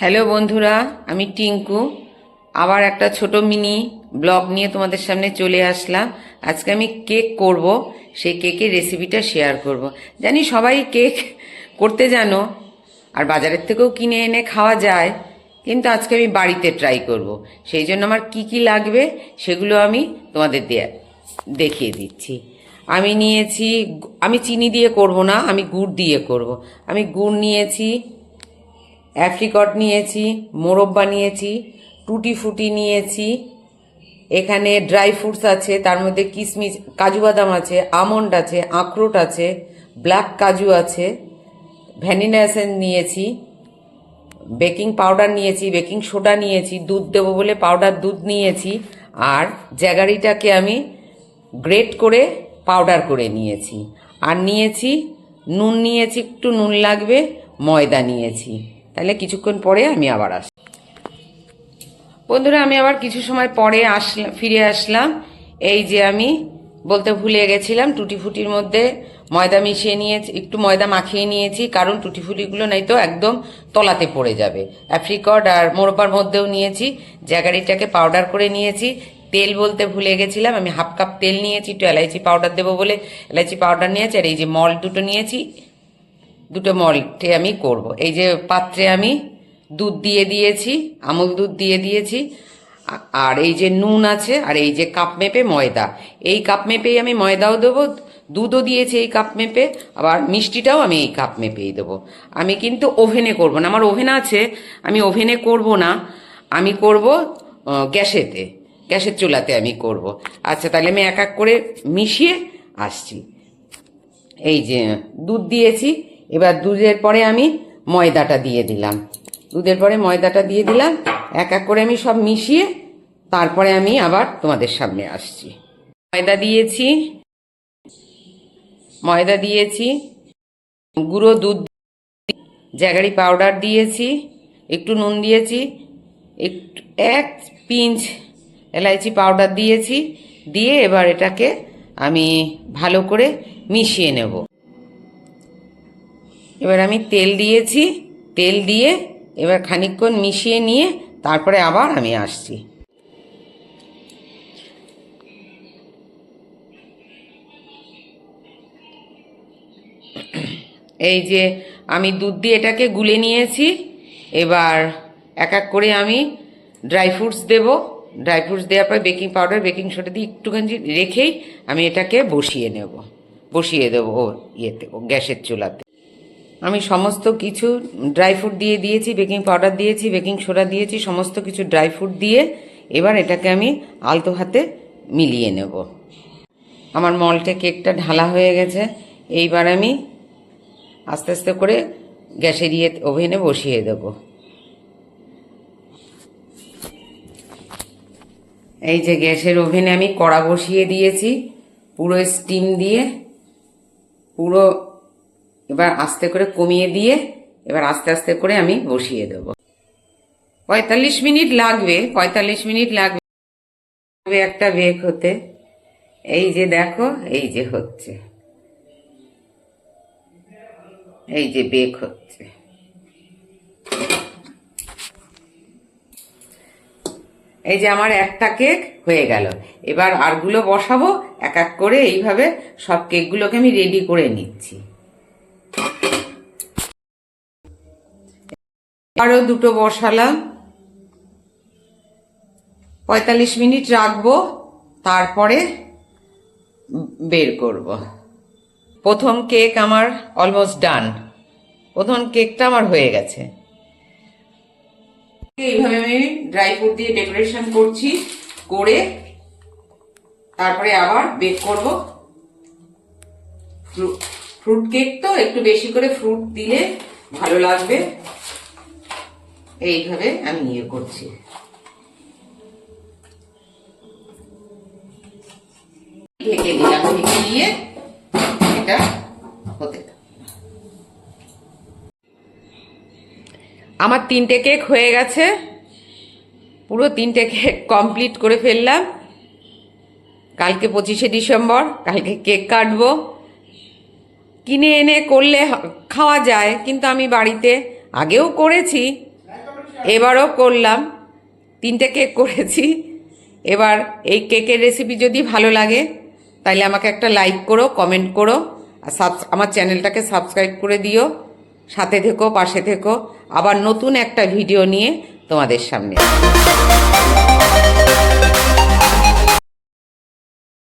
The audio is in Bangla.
হ্যালো বন্ধুরা, আমি টিঙ্কু আবার একটা ছোট মিনি ব্লগ নিয়ে তোমাদের সামনে চলে আসলাম। আজকে আমি কেক করব, সেই কেকের রেসিপিটা শেয়ার করব। জানি সবাই কেক করতে জানো আর বাজারের থেকেও কিনে এনে খাওয়া যায়, কিন্তু আজকে আমি বাড়িতে ট্রাই করব। সেই জন্য আমার কি কি লাগবে সেগুলো আমি তোমাদের দেখিয়ে দিচ্ছি। আমি চিনি দিয়ে করব না, আমি গুড় দিয়ে করব। আমি গুড় নিয়েছি, অ্যাপ্রিকট নিয়েছি, মোরব্বা নিয়েছি, টুটি ফুটি নিয়েছি, এখানে ড্রাই ফ্রুটস আছে, তার মধ্যে কিশমিশ, কাজু বাদাম আছে, আমন্ড আছে, আখরোট আছে, ব্ল্যাক কাজু আছে, ভ্যানিলা এসেন্স নিয়েছি, বেকিং পাউডার নিয়েছি, বেকিং সোডা নিয়েছি, দুধ দেবো বলে পাউডার দুধ নিয়েছি, আর জ্যাগারিটাকে আমি গ্রেট করে পাউডার করে নিয়েছি, আর নিয়েছি নুন, নিয়েছি একটু নুন লাগবে, ময়দা নিয়েছি। তাহলে কিছুক্ষণ পরে আমি আবার আসি। বন্ধুরা, আমি আবার কিছু সময় পরে ফিরে আসলাম। এই যে আমি বলতে ভুলে গেছিলাম, টুটি ফুটির মধ্যে ময়দা মিশিয়ে নিয়েছি, একটু ময়দা মাখিয়ে নিয়েছি, কারণ টুটি ফুটিগুলো নাই তো একদম তলাতে পড়ে যাবে। অ্যাপ্রিকট আর মোরব্বার মধ্যেও নিয়েছি, জ্যাগারিটাকে পাউডার করে নিয়েছি। তেল বলতে ভুলে গেছিলাম, আমি হাফ কাপ তেল নিয়েছি, একটু এলাইচি পাউডার দেবো বলে এলাইচি পাউডার নিয়েছি, আর এই যে মল্ট দুটো নিয়েছি, দুটো মল্টে আমি করব। এই যে পাত্রে আমি দুধ দিয়ে দিয়েছি, আমুল দুধ দিয়ে দিয়েছি, আর এই যে নুন আছে, আর এই যে কাপ মেপে ময়দা, এই কাপ মেপেই আমি ময়দাও দেবো, দুধও দিয়েছি এই কাপ মেপে, আবার মিষ্টিটাও আমি এই কাপ মেপেই দেবো। আমি কিন্তু ওভেনে করব না, আমার ওভেন আছে, আমি ওভেনে করব না, আমি করব গ্যাসের চুলাতে আমি করব। আচ্ছা, তাহলে আমি এক এক করে মিশিয়ে আসছি। এই যে দুধ দিয়েছি, এবার দুধের পরে আমি ময়দাটা দিয়ে দিলাম, এক এক করে আমি সব মিশিয়ে তারপরে আমি আবার তোমাদের সামনে আসছি। ময়দা দিয়েছি, গুঁড়ো দুধ, জ্যাগারি পাউডার দিয়েছি, একটু নুন দিয়েছি, একটু এক পিঞ্চ এলাইচি পাউডার দিয়েছি, দিয়ে এবার এটাকে আমি ভালো করে মিশিয়ে নেব। এবার আমি তেল দিয়েছি, তেল দিয়ে এবার খানিকক্ষণ মিশিয়ে নিয়ে তারপরে আবার আমি আসছি। এই যে আমি দুধ দিয়ে এটাকে গুলে নিয়েছি, এবার এক এক করে আমি ড্রাই ফ্রুটস দেবো। ড্রাই ফ্রুটস দেওয়ার পর বেকিং পাউডার, বেকিং সোডা দিয়ে একটুখানি রেখেই আমি এটাকে বসিয়ে দেবো গ্যাসের চুলাতে। আমি সমস্ত কিছু ড্রাই ফ্রুট দিয়ে দিয়েছি, বেকিং পাউডার দিয়েছি, বেকিং সোডা দিয়েছি, সমস্ত কিছু ড্রাই ফ্রুট দিয়ে এবার এটাকে আমি আলতো হাতে মিলিয়ে নেব। আমার মল্টে কেকটা ঢালা হয়ে গেছে, এইবার আমি আস্তে আস্তে করে গ্যাসের ওভেনে বসিয়ে দেব। এই যে গ্যাসের ওভেনে আমি কড়া বসিয়ে দিয়েছি, পুরো স্টিম দিয়ে, পুরো এবার আস্তে করে কমিয়ে দিয়ে এবার আস্তে আস্তে করে আমি বসিয়ে দেব। 45 মিনিট লাগবে একটা বেক হতে। এই যে দেখো, এই যে হচ্ছে, এই যে বেক হচ্ছে। এই যে আমার একটা কেক হয়ে গেল, এবার আরগুলো বসাবো এক এক করে। এইভাবে সব কেকগুলোকে আমি রেডি করে নিচ্ছি। আরো দুটো বসালাম, 45 মিনিট রাখবো, তারপরে বের করব। প্রথম কেক আমার অলমোস্ট ডান, প্রথম কেকটা আমার হয়ে গেছে। এইভাবে আমি ড্রাই ফ্রুট দিয়ে ডেকোরেশন করছি, করে তারপরে আবার বেক করব। ফ্রুট কেক তো একটু বেশি করে ফ্রুট দিলে ভালো লাগবে। এইভাবে আমি করছি। ঢেকে দিলাম, ঢেকে দিয়ে এটা হতে। আমার 3টে কেক হয়ে গেছে, পুরো 3টে কেক কমপ্লিট করে ফেললাম। কালকে 25শে ডিসেম্বর, কালকে কেক কাটবো। কিনে এনে করলে খাওয়া যায়, কিন্তু আমি বাড়িতে আগেও করেছি, এবারও করলাম, 3টে কেক করেছি। এবার এই কেকের রেসিপি যদি ভালো লাগে তাহলে আমাকে একটা লাইক করো, কমেন্ট করো, আর আমার চ্যানেলটাকে সাবস্ক্রাইব করে দিও। সাথে থেকো, পাশে থেকো। আবার নতুন একটা ভিডিও নিয়ে তোমাদের সামনে।